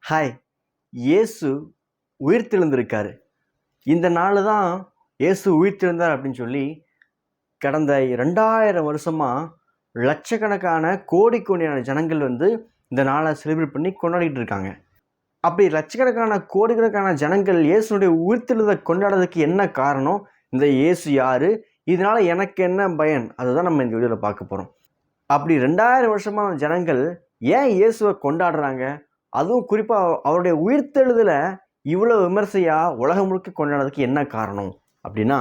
Hi. இயேசு உயிர்த்தெழுந்திருக்காரு. இந்த நாள் தான் இயேசு உயிர்த்தெழுந்தார் அப்படின்னு சொல்லி கடந்த 2000 வருஷமா லட்சக்கணக்கான கோடிக்கோடியான ஜனங்கள் இந்த நாளை செலிப்ரேட் பண்ணி கொண்டாடிட்டு இருக்காங்க. அப்படி லட்சக்கணக்கான கோடிக்கணக்கான ஜனங்கள் இயேசுடைய உயிர்த்தெழுதலை கொண்டாடுறதுக்கு என்ன காரணம்? இந்த இயேசு யாரு? இதனால எனக்கு என்ன பயன்? அதுதான் நம்ம இந்த வீடியோவில் பார்க்க போகிறோம். அப்படி 2000 வருஷமான ஜனங்கள் ஏன் இயேசுவை கொண்டாடுறாங்க? அதுவும் குறிப்பாக அவருடைய உயிர்த்தெழுதலை இவ்வளோ விமர்சையாக உலகம் முழுக்க கொண்டாடுறதுக்கு என்ன காரணம் அப்படின்னா,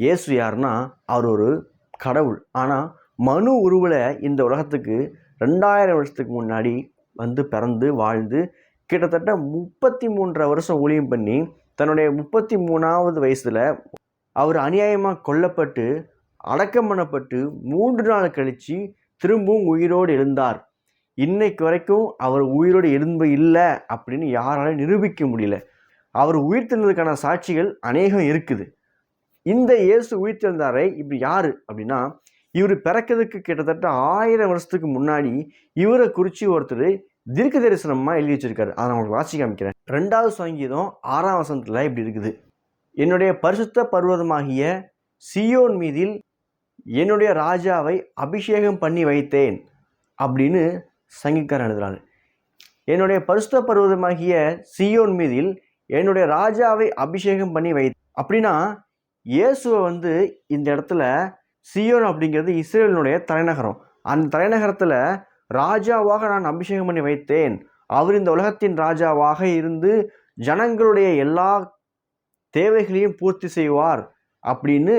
இயேசு யாருன்னா அவர் ஒரு கடவுள். ஆனால் மனு உருவில் இந்த உலகத்துக்கு 2000 வருஷத்துக்கு முன்னாடி பிறந்து வாழ்ந்து கிட்டத்தட்ட 33 வருஷம் ஊழியம் பண்ணி தன்னுடைய 33வது வயசில் அவர் அநியாயமாக கொல்லப்பட்டு அடக்கம் பண்ணப்பட்டு 3 நாள் கழித்து திரும்பவும் உயிரோடு எழுந்தார். இன்னைக்கு வரைக்கும் அவர் உயிரோடு எழுந்து இல்லை அப்படின்னு யாராலும் நிரூபிக்க முடியல. அவர் உயிர்த்தெழுந்ததுக்கான சாட்சிகள் அநேகம் இருக்குது. இந்த இயேசு உயிர்த்தெழுந்தாரை இப்படி யாரு அப்படின்னா, இவர் பிறக்கிறதுக்கு கிட்டத்தட்ட 1000 வருஷத்துக்கு முன்னாடி இவரை குறித்து ஒருத்தர் தீர்க்க தரிசனமாக எழுதி வச்சிருக்காரு. அதை நான் உங்களுக்கு வாசி காமிக்கிறேன். 2வது சங்கீதம் 6ஆம் வசனத்தில் இப்படி இருக்குது: என்னுடைய பரிசுத்த பர்வதமாகிய சியோன் மீதில் என்னுடைய ராஜாவை அபிஷேகம் பண்ணி வைத்தேன் அப்படின்னு சங்கீதக்காரன் எழுதுறாரு. என்னுடைய பரிசுத்த பர்வதமாகிய சியோன் மீதில் என்னுடைய ராஜாவை அபிஷேகம் பண்ணி வைத்தேன் அப்படின்னா, இயேசுவை இந்த இடத்துல சியோன் அப்படிங்கிறது இஸ்ரேலினுடைய தலைநகரம். அந்த தலைநகரத்தில் ராஜாவாக நான் அபிஷேகம் பண்ணி வைத்தேன். அவர் இந்த உலகத்தின் ராஜாவாக இருந்து ஜனங்களுடைய எல்லா தேவைகளையும் பூர்த்தி செய்வார் அப்படின்னு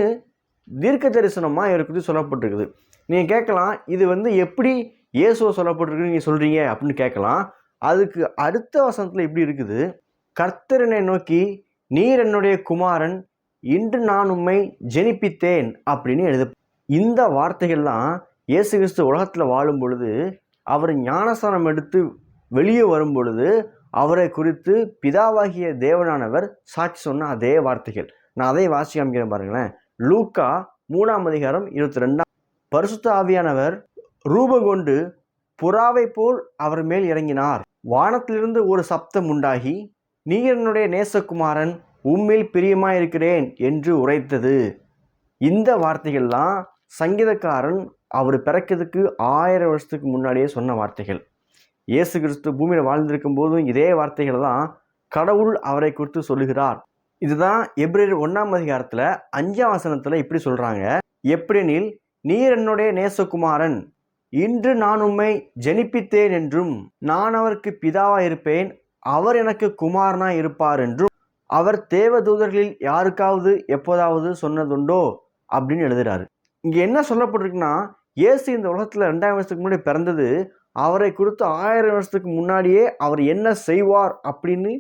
தீர்க்க தரிசனமாக இவருக்கு சொல்லப்பட்டிருக்குது. நீங்கள் கேட்கலாம், இது எப்படி இயேசுவை சொல்லப்பட்டிருக்கு நீங்கள் சொல்கிறீங்க அப்படின்னு கேட்கலாம். அதுக்கு அடுத்த வசனத்தில் இப்படி இருக்குது: கர்த்தரனை நோக்கி, நீர் என்னுடைய குமாரன், இன்று நான் உம்மை ஜெனிப்பித்தேன் அப்படின்னு எழுது. இந்த வார்த்தைகள்லாம் இயேசு கிறிஸ்து உலகத்தில் வாழும் பொழுது அவர் ஞானஸ்நானம் எடுத்து வெளியே வரும் பொழுது அவரை குறித்து பிதாவாகிய தேவனானவர் சாட்சி சொன்ன அதே வார்த்தைகள். நான் அதை வாசி காமிக்கிறேன் பாருங்களேன். லூக்கா 3ஆம் அதிகாரம் 22. பரிசுத்த ஆவியானவர் ரூபங்கொண்டு புறாவை போல் அவர் மேல் இறங்கினார். வானத்திலிருந்து ஒரு சப்தம் உண்டாகி, நீர் என்னுடைய நேசகுமாரன், உம்மில் பிரியமாயிருக்கிறேன் என்று உரைத்தது. இந்த வார்த்தைகள்லாம் சங்கீதக்காரன் அவர் பிறக்கிறதுக்கு 1000 வருஷத்துக்கு முன்னாடியே சொன்ன வார்த்தைகள். இயேசு கிறிஸ்து பூமியில் வாழ்ந்திருக்கும் போதும் இதே வார்த்தைகள் தான் கடவுள் அவரை குறித்து சொல்லுகிறார். இதுதான் எபிரேயர் 1ஆம் அதிகாரத்தில் 5ஆம் வசனத்தில் இப்படி சொல்கிறாங்க: எப்படினில் நீர் என்னுடைய நேசகுமாரன், இன்று நான் உம்மை ஜெனிப்பித்தேன் என்றும், நான் அவருக்கு பிதாவாக இருப்பேன், அவர் எனக்கு குமாரனாக இருப்பார் என்றும் அவர் தேவதூதர்களில் யாருக்காவது எப்போதாவது சொன்னதுண்டோ அப்படின்னு எழுதுறாரு. இங்கே என்ன சொல்லப்பட்டிருக்குன்னா, இயேசு இந்த உலகத்தில் 2000 வருஷத்துக்கு முன்னாடி பிறந்தது அவரை குறித்து 1000 வருஷத்துக்கு முன்னாடியே அவர் என்ன செய்வார் அப்படின்னு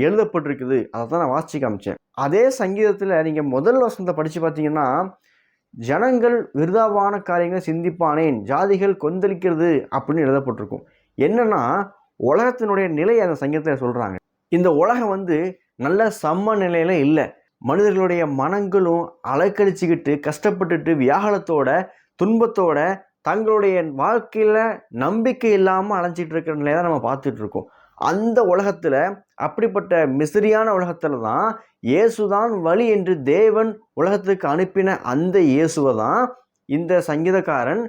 எழுதப்பட்டிருக்குது. அதை தான் நான் வாசிச்சு காமிச்சேன். அதே சங்கீதத்தில் நீங்கள் முதல் வசனத்தை படித்து பார்த்தீங்கன்னா, ஜனங்கள் விருதாவான காரியங்களை சிந்திப்பானேன், ஜாதிகள் கொந்தளிக்கிறது அப்படின்னு எழுதப்பட்டிருக்கும். என்னன்னா, உலகத்தினுடைய நிலை அந்த சங்கீதத்தில் சொல்கிறாங்க. இந்த உலகம் நல்ல சம நிலையில் இல்லை. மனிதர்களுடைய மனங்களும் அலைக்கழிச்சுக்கிட்டு கஷ்டப்பட்டுட்டு வியாகுலத்தோட துன்பத்தோட தங்களுடைய வாழ்க்கையில் நம்பிக்கை இல்லாமல் அலைஞ்சிட்டு இருக்கிற நிலையை தான் நம்ம பார்த்துட்டு இருக்கோம். அந்த உலகத்தில், அப்படிப்பட்ட மிசரியான உலகத்தில் தான் இயேசுதான் வழி என்று தேவன் உலகத்துக்கு அனுப்பின அந்த இயேசுவை தான் இந்த சங்கீதக்காரன்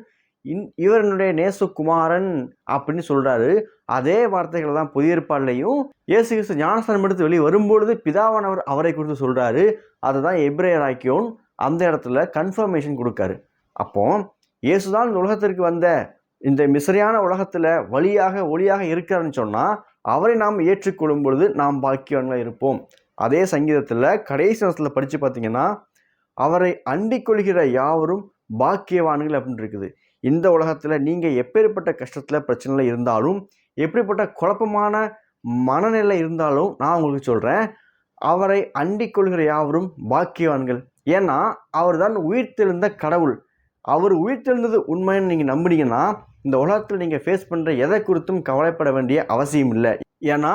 இவருடைய நேசகுமாரன் அப்படின்னு சொல்கிறாரு. அதே வார்த்தைகள் தான் புதிய ஏற்பாடுலையும் இயேசு கிறிஸ்து ஞானஸ்நானம் எடுத்து வெளியே வரும்பொழுது பிதாவானவர் அவரை குறித்து சொல்கிறாரு. அதை தான் எபிரேயராக்கியோன் அந்த இடத்துல கன்ஃபர்மேஷன் கொடுக்காரு. அப்போ இயேசுதான் இந்த உலகத்திற்கு வந்த இந்த மிசரியான உலகத்தில் வழியாக ஒளியாக இருக்கிறான்னு சொன்னால் அவரை நாம் ஏற்றுக்கொள்ளும் பொழுது நாம் பாக்கியவான்களாக இருப்போம். அதே சங்கீதத்தில் கடைசி வருஷத்தில் படித்து பார்த்தீங்கன்னா, அவரை அண்டிக் கொள்கிற யாவரும் பாக்கியவான்கள் அப்படின்னு இருக்குது. இந்த உலகத்தில் நீங்கள் எப்பேற்பட்ட கஷ்டத்தில் பிரச்சனையில் இருந்தாலும், எப்படிப்பட்ட குழப்பமான மனநிலை இருந்தாலும் நான் உங்களுக்கு சொல்கிறேன், அவரை அண்டிக் கொள்கிற யாவரும் பாக்கியவான்கள். ஏன்னா அவர் தான் உயிர்த்தெழுந்த கடவுள். அவர் உயிர்த்தெழுந்தது உண்மைன்னு நீங்கள் நம்பினீங்கன்னா இந்த உலகத்தில் நீங்கள் ஃபேஸ் பண்ணுற எதை குறித்தும் கவலைப்பட வேண்டிய அவசியம் இல்லை. ஏன்னா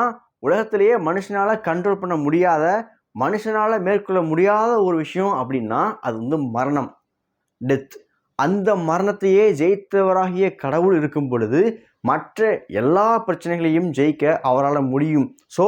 உலகத்திலேயே மனுஷனால் கண்ட்ரோல் பண்ண முடியாத, மனுஷனால் மேற்கொள்ள முடியாத ஒரு விஷயம் அப்படின்னா அது மரணம், டெத். அந்த மரணத்தையே ஜெயித்தவராகிய கடவுள் இருக்கும் பொழுது மற்ற எல்லா பிரச்சனைகளையும் ஜெயிக்க அவரால் முடியும். ஸோ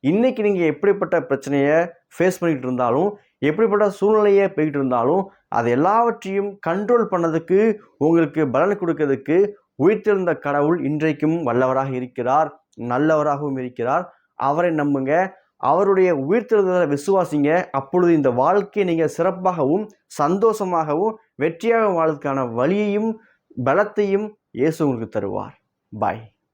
இன்னைக்கு நீங்கள் எப்படிப்பட்ட பிரச்சனையை ஃபேஸ் பண்ணிக்கிட்டு இருந்தாலும், எப்படிப்பட்ட சூழ்நிலையை போய்கிட்டு இருந்தாலும், அது எல்லாவற்றையும் கண்ட்ரோல் பண்ணதுக்கு, உங்களுக்கு பலன் கொடுக்கறதுக்கு உயிர்த்தெழுந்த கடவுள் இன்றைக்கும் வல்லவராக இருக்கிறார், நல்லவராகவும் இருக்கிறார். அவரை நம்புங்க, அவருடைய உயிர்த்தெழுதலை விசுவாசிங்க. அப்பொழுது இந்த வாழ்க்கையை நீங்கள் சிறப்பாகவும் சந்தோஷமாகவும் வெற்றியாக வாழ்வதற்கான வழியையும் பலத்தையும் இயேசு உங்களுக்கு தருவார். பாய்.